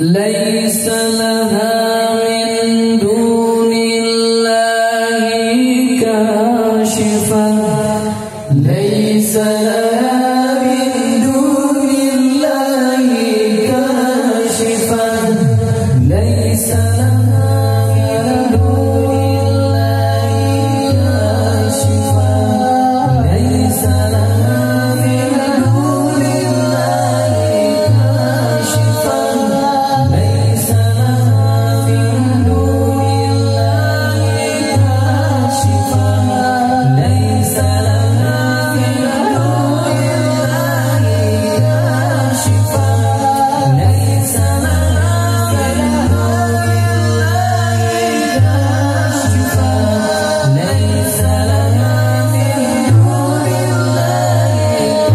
ليس لها من دون الله كاشفة ليس لها من دون الله كاشفة ليس لها من دون الله كاشفة ليس لها من دون الله كاشفة ليس لها من دون الله كاشفة ليس لها من دون الله كاشفة ليس لها من دون الله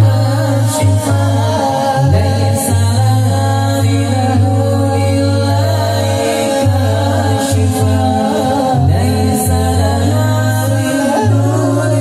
كاشفة ليس لها من دون الله كاشفة ليس لها من دون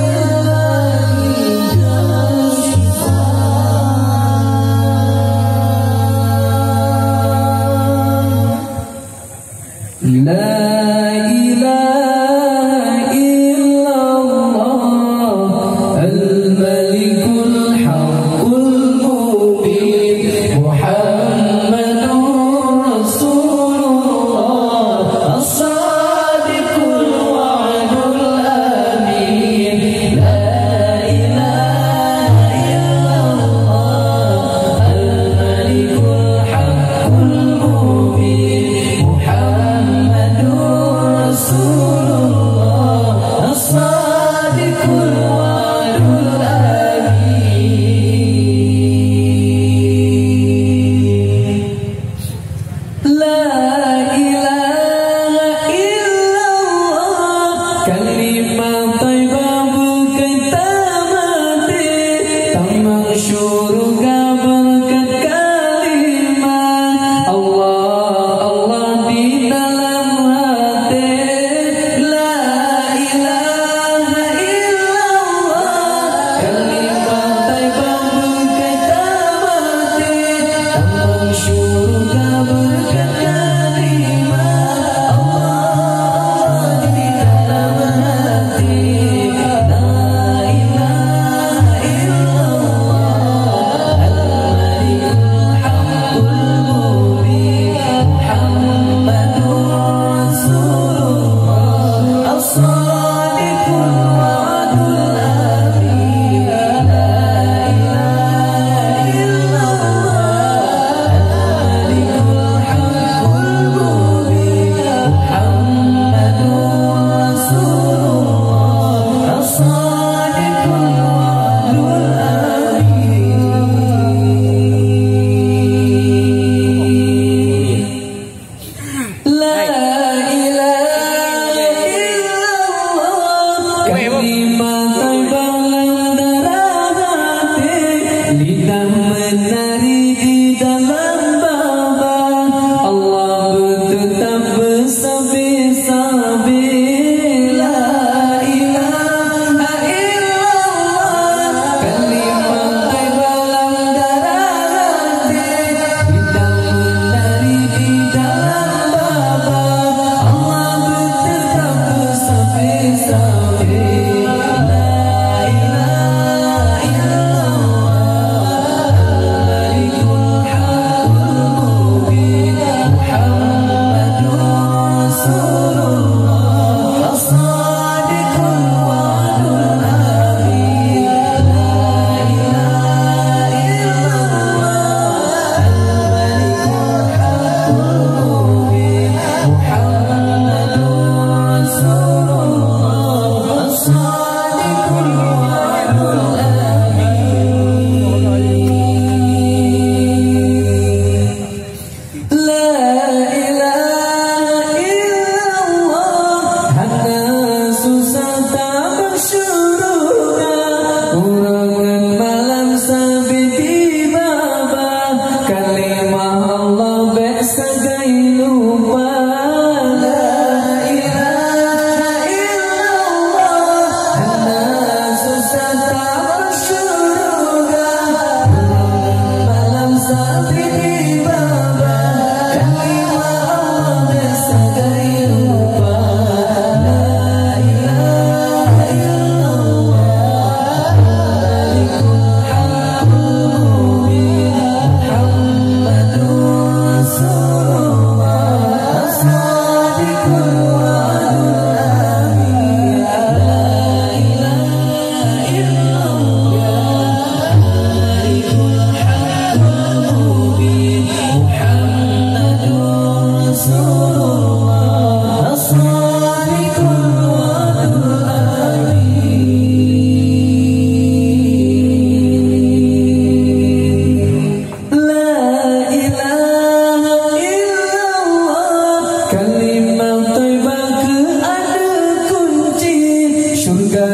لا إله إلا الله الملك الحق المبين محمد رسول الله الصادق الوعد الأمين لا إله إلا الله الملك الحق المبين محمد رسول الله الصادق الوعد الأمين لا إله إلا الله كلمة طيبة berkata mati tamang syurga berkat kalimat Allah Allah di dalam hati la ilaha illallah kalimat taibah berkata mati tambang syurga berkat kalimat Allah di dalam hati surga